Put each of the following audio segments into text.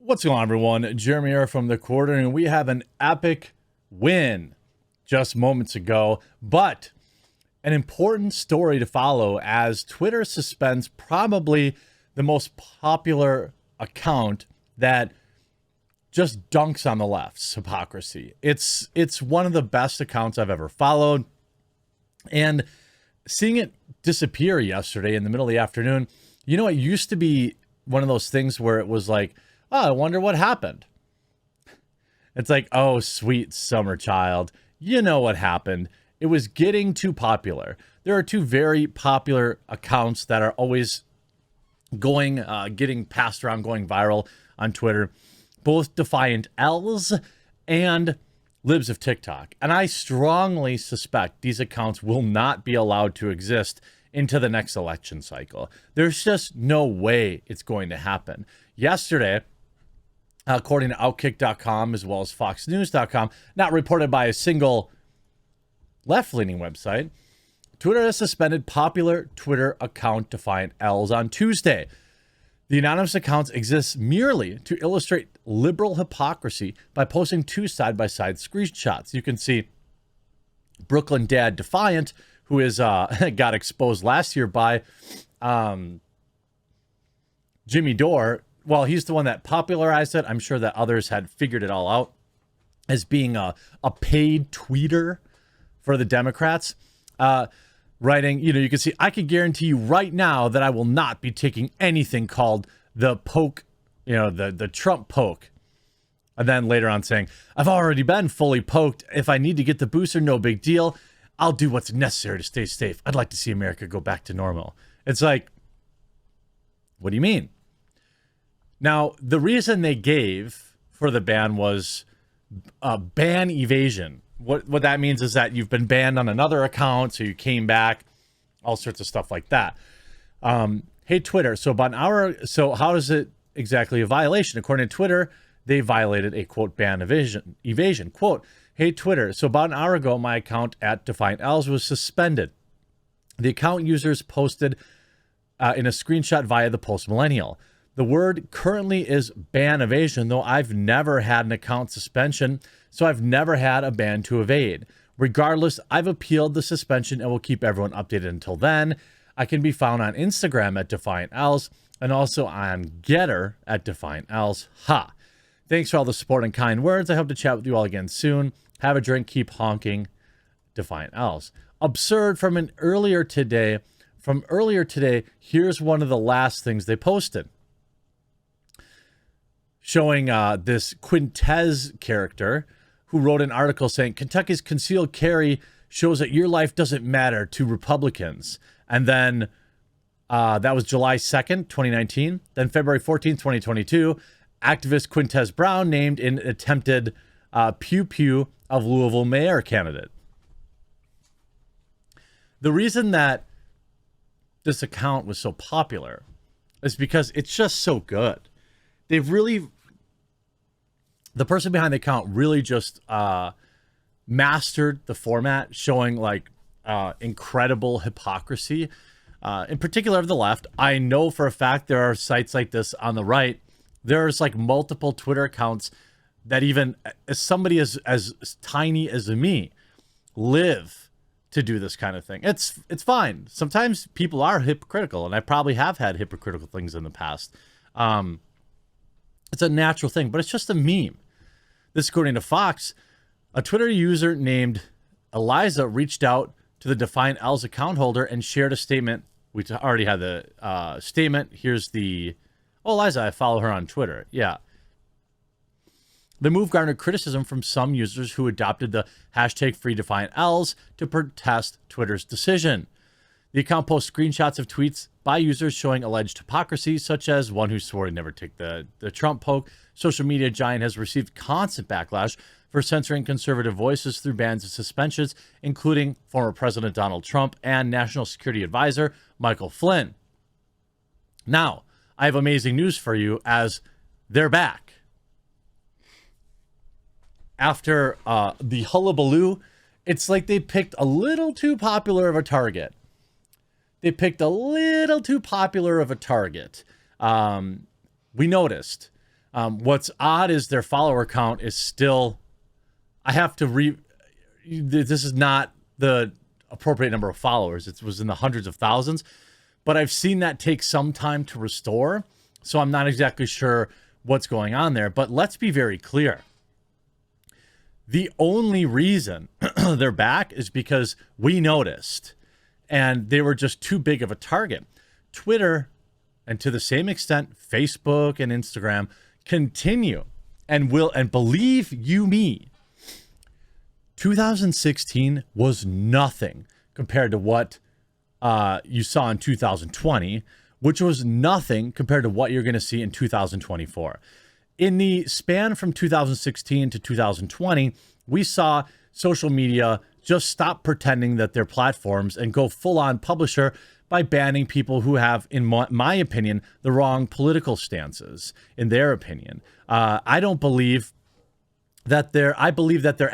What's going on, everyone? Jeremy here from the Quarter, and we have an epic win just moments ago, but an important story to follow as Twitter suspends probably the most popular account that just dunks on the left's hypocrisy. It's one of the best accounts I've ever followed, and seeing it disappear yesterday in the middle of the afternoon, you know, it used to be one of those things where it was like, oh, I wonder what happened. It's like, oh, sweet summer child. You know what happened. It was getting too popular. There are two very popular accounts that are always going, getting passed around, going viral on Twitter. Both Defiant L's and Libs of TikTok. And I strongly suspect these accounts will not be allowed to exist into the next election cycle. There's just no way it's going to happen. Yesterday, according to Outkick.com as well as FoxNews.com, not reported by a single left-leaning website, Twitter has suspended popular Twitter account Defiant L's on Tuesday. The anonymous accounts exist merely to illustrate liberal hypocrisy by posting two side-by-side screenshots. You can see Brooklyn Dad Defiant, who is got exposed last year by Jimmy Dore. Well, he's the one that popularized it. I'm sure that others had figured it all out as being a paid tweeter for the Democrats. Writing, you know, you can see, I can guarantee you right now that I will not be taking anything called the poke, you know, the Trump poke. And then later on saying, I've already been fully poked. If I need to get the booster, no big deal. I'll do what's necessary to stay safe. I'd like to see America go back to normal. It's like, what do you mean? Now, the reason they gave for the ban was ban evasion. What that means is that you've been banned on another account, so you came back, all sorts of stuff like that. Hey, Twitter, so about an hour, so how is it exactly a violation? According to Twitter, they violated a, quote, ban evasion. Quote, hey, Twitter, so about an hour ago, my account at Defiant L's was suspended. The account users posted in a screenshot via the Post Millennial. The word currently is ban evasion, though I've never had an account suspension, so I've never had a ban to evade. Regardless, I've appealed the suspension and will keep everyone updated until then. I can be found on Instagram at Defiant L's and also on Getter at Defiant L's. Ha! Thanks for all the support and kind words. I hope to chat with you all again soon. Have a drink, keep honking. Defiant L's. Absurd from earlier today. From earlier today, here's one of the last things they posted. Showing this Quintez character who wrote an article saying Kentucky's concealed carry shows that your life doesn't matter to Republicans. And then that was July 2nd, 2019. Then February 14th, 2022, activist Quintez Brown named an attempted pew-pew of Louisville mayor candidate. The reason that this account was so popular is because it's just so good. They've really, the person behind the account really just mastered the format, showing like incredible hypocrisy, in particular of the left. I know for a fact there are sites like this on the right. There's like multiple Twitter accounts that even as somebody as tiny as me live to do this kind of thing. It's fine. Sometimes people are hypocritical, and I probably have had hypocritical things in the past. It's a natural thing, but it's just a meme. This, according to Fox, a Twitter user named Eliza reached out to the Defiant L's account holder and shared a statement. We already had the statement. Here's the... Oh, Eliza, I follow her on Twitter. Yeah. The move garnered criticism from some users who adopted the hashtag #FreeDefiantLs to protest Twitter's decision. The account posts screenshots of tweets by users showing alleged hypocrisy, such as one who swore to never take the Trump poke. Social media giant has received constant backlash for censoring conservative voices through bans and suspensions, including former President Donald Trump and National Security Advisor Michael Flynn. Now, I have amazing news for you, as they're back. After the hullabaloo, it's like they picked a little too popular of a target. They picked a little too popular of a target. We noticed What's odd is their follower count is still, this is not the appropriate number of followers. It was in the hundreds of thousands, but I've seen that take some time to restore. So I'm not exactly sure what's going on there, but let's be very clear. The only reason they're back is because we noticed and they were just too big of a target. Twitter, and to the same extent, Facebook and Instagram continue and will, and believe you me, 2016 was nothing compared to what you saw in 2020, which was nothing compared to what you're going to see in 2024. In the span from 2016 to 2020, we saw social media just stop pretending that they're platforms and go full-on publisher by banning people who have, in my opinion, the wrong political stances, in their opinion. I believe that there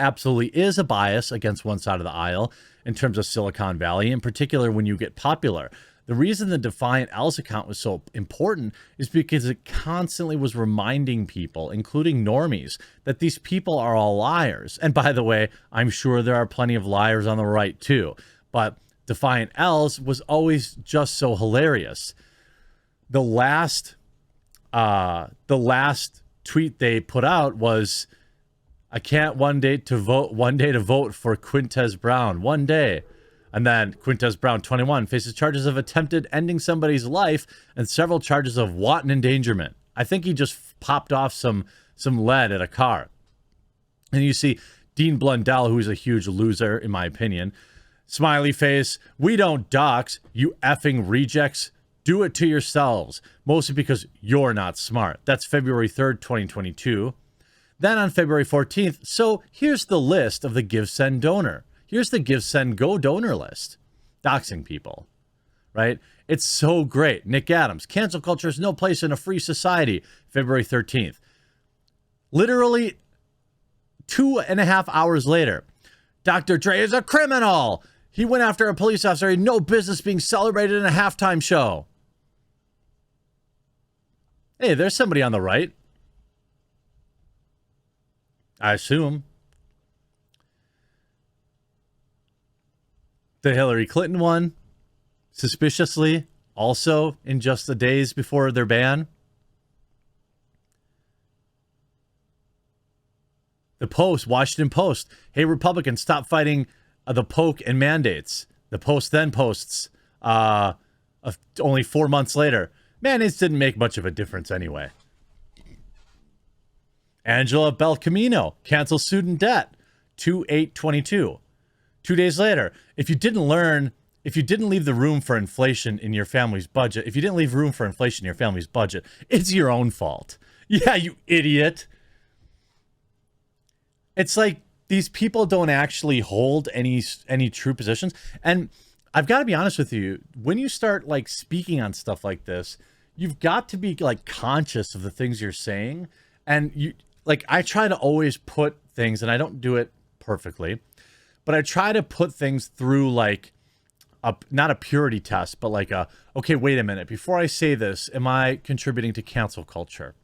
absolutely is a bias against one side of the aisle in terms of Silicon Valley, in particular when you get popular. The reason the Defiant L's account was so important is because it constantly was reminding people, including normies, that these people are all liars. And by the way, I'm sure there are plenty of liars on the right too. But Defiant L's was always just so hilarious. The last tweet they put out was, "I can't one day to vote for Quintez Brown, one day." And then Quintez Brown, 21, faces charges of attempted ending somebody's life and several charges of wanton endangerment. I think he just popped off some lead at a car. And you see Dean Blundell, who's a huge loser, in my opinion. Smiley face, "We don't dox, you effing rejects. Do it to yourselves, mostly because you're not smart." That's February 3rd, 2022. Then on February 14th, so here's the list of the Give, Send, Donor. Here's the Give, Send, Go donor list. Doxing people, right? It's so great. Nick Adams, "Cancel culture has no place in a free society," February 13th. Literally 2.5 hours later, "Dr. Dre is a criminal. He went after a police officer. He had no business being celebrated in a halftime show." Hey, there's somebody on the right, I assume. The Hillary Clinton one, suspiciously, also in just the days before their ban. The Post, Washington Post, "Hey, Republicans, stop fighting the poke and mandates." The Post then posts only 4 months later, "Mandates didn't make much of a difference anyway." Angela Belcamino, "Cancel student debt," 2/8/22. 2 days later, if you didn't leave the room for inflation in your family's budget, it's your own fault. Yeah, you idiot. It's like these people don't actually hold any true positions. And I've got to be honest with you, when you start like speaking on stuff like this, you've got to be like conscious of the things you're saying. And I try to always put things, and I don't do it perfectly, but I try to put things through like not a purity test, but like okay, wait a minute. Before I say this, am I contributing to cancel culture?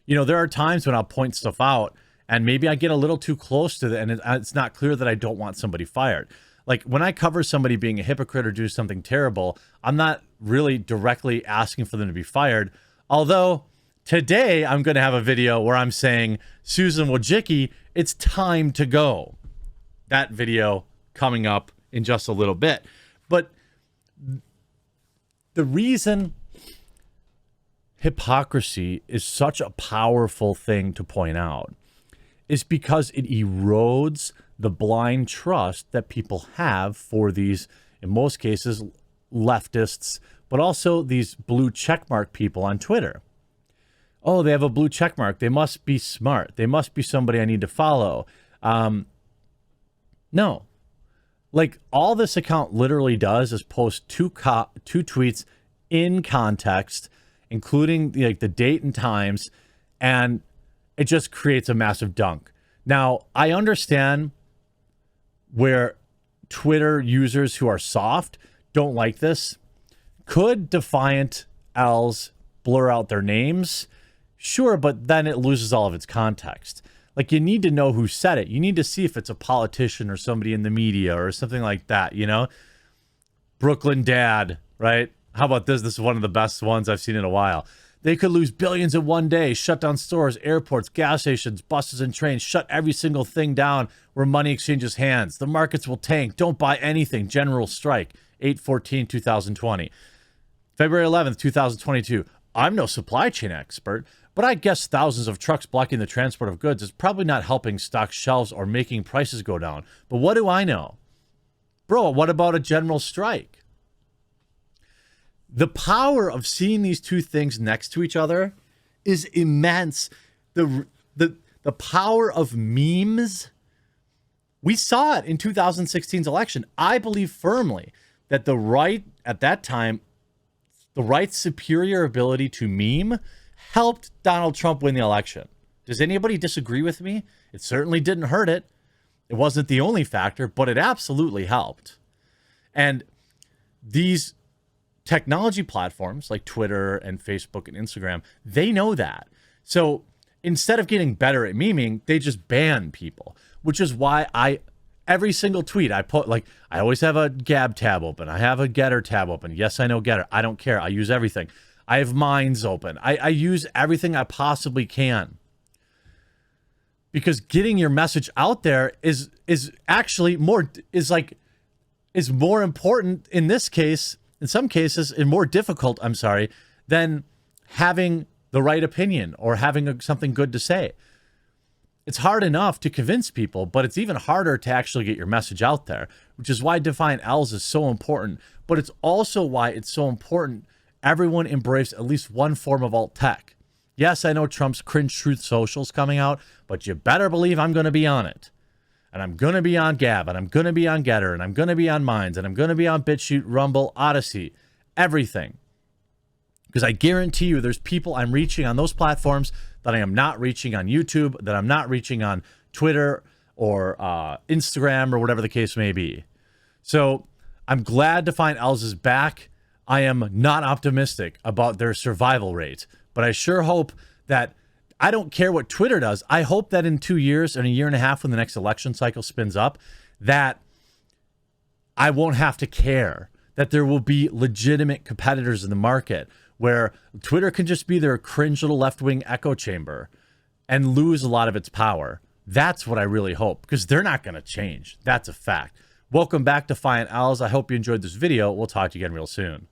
You know, there are times when I'll point stuff out and maybe I get a little too close to it and it's not clear that I don't want somebody fired. Like when I cover somebody being a hypocrite or do something terrible, I'm not really directly asking for them to be fired. Although today I'm going to have a video where I'm saying, "Susan Wojcicki, it's time to go." That video coming up in just a little bit. But the reason hypocrisy is such a powerful thing to point out is because it erodes the blind trust that people have for these, in most cases, leftists, but also these blue checkmark people on Twitter. Oh, they have a blue checkmark. They must be smart. They must be somebody I need to follow. No. Like, all this account literally does is post two tweets in context, including the date and times, and it just creates a massive dunk. Now, I understand where Twitter users who are soft don't like this. Could Defiant L's blur out their names? Sure, but then it loses all of its context. Like, you need to know who said it. You need to see if it's a politician or somebody in the media or something like that, you know? Brooklyn Dad, right? How about this? This is one of the best ones I've seen in a while. They could lose billions in one day, shut down stores, airports, gas stations, buses, and trains, shut every single thing down where money exchanges hands. The markets will tank. Don't buy anything. General strike. 8/14/2020. February 11th, 2022. I'm no supply chain expert, but I guess thousands of trucks blocking the transport of goods is probably not helping stock shelves or making prices go down. But what do I know? Bro, what about a general strike? The power of seeing these two things next to each other is immense. The power of memes, we saw it in 2016's election. I believe firmly that the right, at that time, the right's superior ability to meme helped Donald Trump win the election. Does anybody disagree with me? It certainly didn't hurt it. It wasn't the only factor, but it absolutely helped. And these technology platforms like Twitter and Facebook and Instagram, they know that. So instead of getting better at memeing, they just ban people, which is why every single tweet I put, like, I always have a Gab tab open. I have a Getter tab open. Yes, I know Getter. I don't care. I use everything. I have Minds open. I use everything I possibly can. Because getting your message out there is actually more important in this case, in some cases, and more difficult, than having the right opinion or having something good to say. It's hard enough to convince people, but it's even harder to actually get your message out there, which is why Defiant L's is so important. But it's also why it's so important everyone embrace at least one form of alt tech. Yes, I know Trump's cringe truth social's coming out, but you better believe I'm going to be on it. And I'm going to be on Gab, and I'm going to be on Getter, and I'm going to be on Minds, and I'm going to be on BitChute, Rumble, Odyssey, everything. Because I guarantee you there's people I'm reaching on those platforms that I am not reaching on YouTube, that I'm not reaching on Twitter or Instagram or whatever the case may be. So I'm glad Defiant L's is back. I am not optimistic about their survival rate, but I sure hope that, I don't care what Twitter does. I hope that in 2 years and a year and a half when the next election cycle spins up, that I won't have to care, that there will be legitimate competitors in the market where Twitter can just be their cringe little left-wing echo chamber and lose a lot of its power. That's what I really hope, because they're not going to change. That's a fact. Welcome back to Defiant L's. I hope you enjoyed this video. We'll talk to you again real soon.